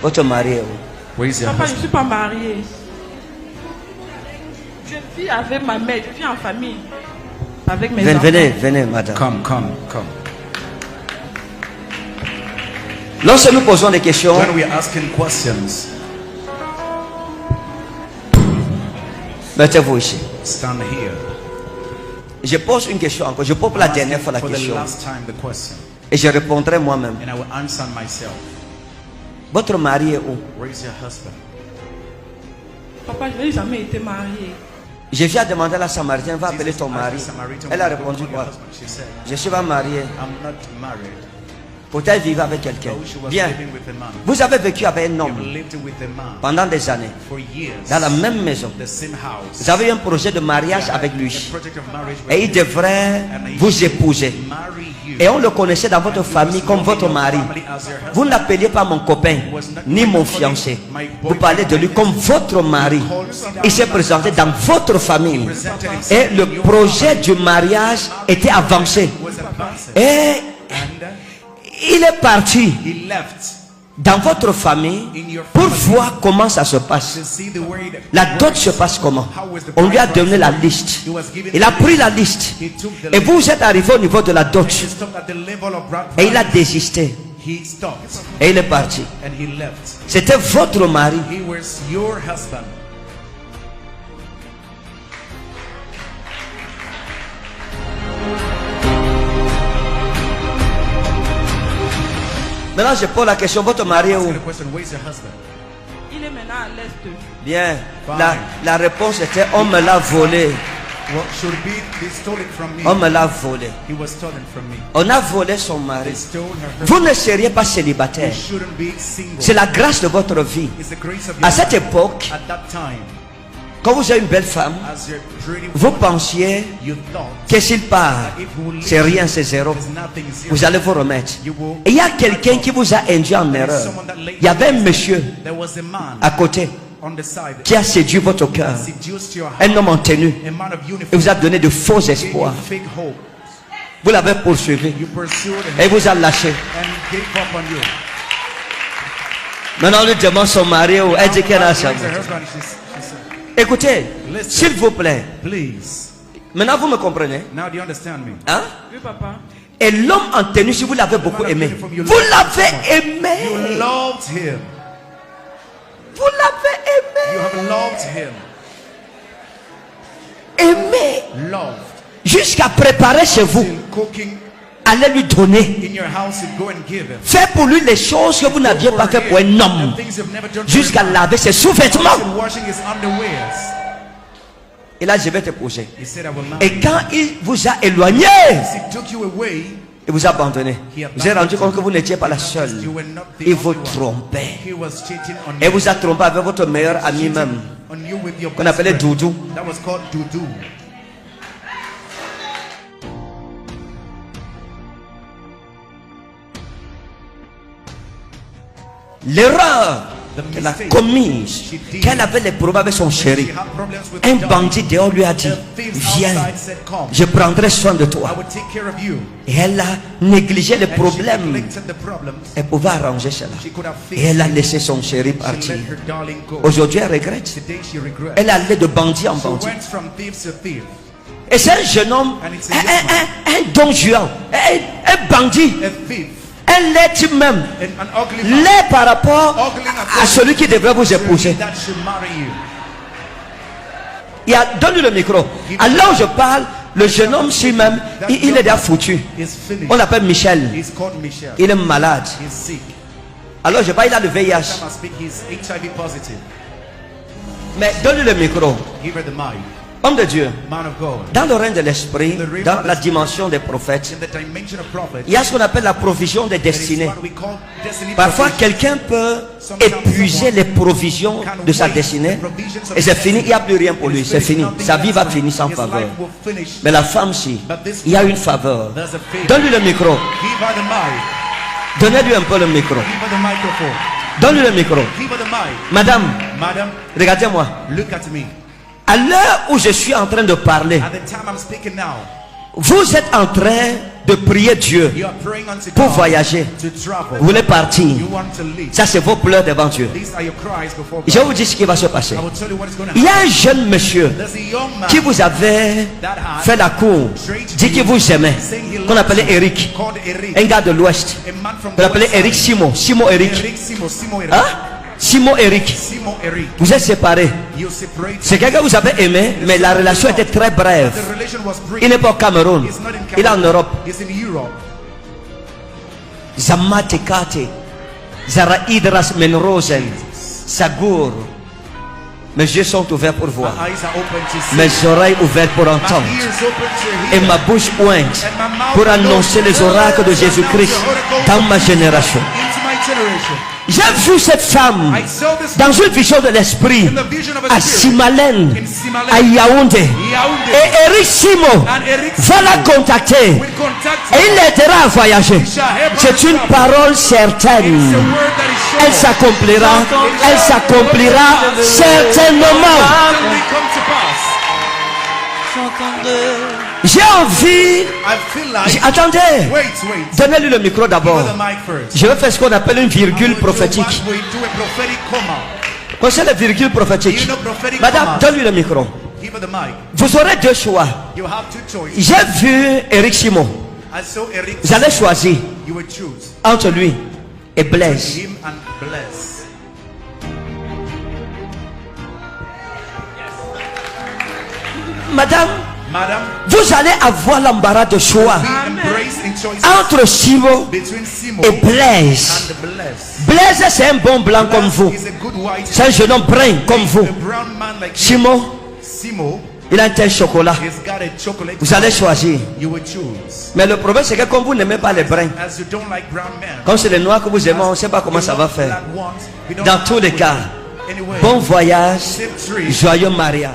Votre mari est où? Where is your Papa, je ne husband? suis pas mariée. Je vis avec ma mère, je vis en famille. Avec mes enfants. Venez, madame. Come. Lorsque nous posons des questions, When we are asking questions, mettez-vous ici. stand here. Je pose une question encore. Je pose pour la dernière fois la For the question. last time the question, Et je répondrai moi-même. and I will answer myself. Votre mari est où? Where is your husband? Papa, je n'ai jamais été mariée. Je viens demander à la Samaritaine, va appeler Jesus ton asked mari. the Samaritan Elle a woman, répondu "Call your quoi? husband." She said, Je suis pas marié. I'm not married. Peut-être vivre avec quelqu'un. Though she was Bien. living with a man. Vous avez vécu avec un You homme lived with a man pendant des années. for years. Dans la même maison. The same house. Vous avez eu un projet de mariage avec lui. A project of marriage with Et il him. devrait And he vous should épouser. marry you. Et on le connaissait dans votre famille comme votre mari. Vous n'appeliez pas mon copain, ni mon fiancé. Vous parlez de lui comme votre mari. Il s'est présenté dans votre famille. Et le projet du mariage était avancé. Was advancing. Et And il est parti he left dans votre famille pour voir comment ça se passe. to see the way that La dot se passe comment? On lui a donné la liste. Il a pris la liste. Et vous êtes arrivé au niveau de la dot. he stopped at the level of bride Et il a price. désisté. He stopped Et il est parti. and he left. C'était votre mari. He was your husband. Maintenant, je pose la question, votre mari est où? Ask the question, where is your husband? Il est maintenant à l'est. Bien. La réponse était, on me l'a volé. Well, should be they stole it from me. On me l'a volé. He was stolen from me. On a volé son They mari. stole her husband. Vous ne seriez pas You célibataire. shouldn't be single. C'est la grâce de votre vie. It's the grace of your À cette life. époque, At that time, quand vous avez une belle femme, as you're pretty, vous pensiez you thought que s'il part, if we leave, c'est rien, c'est zéro. there's nothing zero. Vous allez vous remettre. You will. Et il y a quelqu'un qui vous a induit en erreur. Il y avait un monsieur There was a man à côté on the side qui a séduit votre cœur. seduced your heart. Un homme en tenue. A man of Et uniform. vous a donné de faux Gave you espoirs. fake hope. Vous l'avez poursuivi. You pursued him Et vous a lâché. and gave up on you. Maintenant, on lui demande son mari ou elle dit qu'elle a ça. Her husband, she said, Écoutez, Listen. s'il vous plaît. please. Maintenant, vous me comprenez? Now do you understand me? Hein? Oui, papa. Et l'homme en tenue, si vous l'avez beaucoup aimé, vous l'avez aimé. You loved him. Vous l'avez You have loved him. aimé. Aimé. Loved. Jusqu'à préparer chez vous. Till cooking Allez lui donner. in your house, you go and give him. Faites pour lui les choses que vous n'aviez pas fait pour un homme. And things you've never done for Jusqu'à him. laver ses sous-vêtements. And washing his underwears. Et là, je vais te poser. He said, I will marry Et quand il vous a éloigné, you. He took you away. il vous a abandonné. Vous avez rendu compte que vous n'étiez pas la seule. You were not the Il vous only one. trompait. He was cheating on Et you. vous a trompé avec votre meilleur ami même, On you with your qu'on best appelait friend. Doudou. That was called Dudu. L'erreur qu'elle a commise, qu'elle avait les problèmes avec son chéri. She had problems with Un the bandit dehors lui a dit, The thieves viens, outside said, come. je prendrai soin de I toi. will take care of you. Et elle a négligé les And she problèmes. neglected the problems. Elle pouvait arranger cela. She could have Et fixed elle a it. laissé son chéri She partir. let her darling go. Aujourd'hui, elle regrette. Today she regrets. Elle allait de bandit en She bandit. went from thief to thief. Et c'est un jeune homme, And it's a young man. un don juan, un bandit, A thief. un laid même. And an ugly man. Laid par rapport Ugly à celui qui devrait vous épouser. That should marry you. Donne-lui le micro. Alors je parle, le jeune homme si même, il est déjà foutu. He's finished. On l'appelle Michel. He's called Michelle. Il est malade. He's sick. Alors je parle, il a le VIH. Time I speak, he's HIV positive. Mais donne-lui le micro. Give her the mic. Homme de Dieu, Man of God. dans le règne de l'esprit, dans la dimension des prophètes, In the dimension of prophet. il y a ce qu'on appelle la provision des There is destinées. what we call destiny Parfois, provision. quelqu'un peut épuiser les provisions de sa destinée et c'est fini, il n'y a plus rien pour lui, c'est fini. Sa vie va finir sans His faveur. life will finish. Mais la femme, si, il y a une faveur. There's a favor. Donne-lui le micro. Give her the mic. Donnez-lui un peu le micro. Give her the microphone. Donne-lui le micro. Give her the mic. Madame, Madam, regardez-moi. look at me. À l'heure où je suis en train de parler, At the time I'm speaking now, vous êtes en train de prier Dieu You are praying unto pour God voyager. to travel. Vous voulez partir. You want to leave. Ça, c'est vos pleurs devant Dieu. These are your cries before Je vais God. vous dire ce qui va se passer. I will tell you what is going to Il y a happen. un jeune monsieur There's a young man qui vous avait fait la cour, dit qu'il vous aimait, qu'on appelait Eric, called Eric. un gars de l'Ouest. A man from On l'appelait Eric Simon, Simon Eric. Eric Simo Eric. Hein? Simon Eric. Simo Eric. Vous êtes séparés. You separate. C'est quelqu'un que vous avez aimé, mais la relation était très brève. The relation was brief. Il n'est pas au Cameroun, He's not in il est en Europe. He's in Europe. Zamatekate, Zaraidras Menrosen, Sagour. Mes yeux sont ouverts pour voir, My eyes are open to see. mes oreilles ouvertes pour My entendre, ears open to et hear. ma bouche ointe pour annoncer les oracles de Jésus-Christ dans ma génération. Into my generation. J'ai vu cette femme I saw this dans une vision de l'esprit in the vision of a à spirit. Simalène, In Simalène. à Yaoundé. Yaoundé. Et Eric Simon And Eric va la contacter will contact et il l'aidera à voyager. shall help her C'est une travel. parole It's certaine. a word that is Elle sure. s'accomplira certainement. Certainly come to pass. J'ai envie. I feel like. Attendez. Wait. Donnez-lui le micro Give d'abord. her the mic first. Je vais faire ce qu'on appelle une virgule prophétique. We do a prophetic comma. Connaissez la virgule prophétique? You know prophetic Madame, commas. donne-lui le micro. Give her the mic. Vous aurez deux choix. You have two choices. J'ai vu Eric Simon. I saw Eric. Vous allez choisir You will choose entre lui et Blaise. him and bless. Madame, Madam, vous allez avoir l'embarras de choix be embraced in choices entre Simon between Simo et Blaise. and bless. Blaise, c'est un bon blanc comme vous. He's a good white. C'est un jeune homme brun comme vous. A brown man like you. Simon, Simo, il a un teint chocolat. he's got a chocolate. Vous allez choisir. You will choose. Mais le problème, c'est que comme vous n'aimez pas les bruns, As you don't like brown men. comme c'est les noirs que vous aimez, on ne sait pas comment ça va faire. Black ones, we don't Dans have tous les to- cas, Anyway, bon voyage, safe trip. joyeux mariage.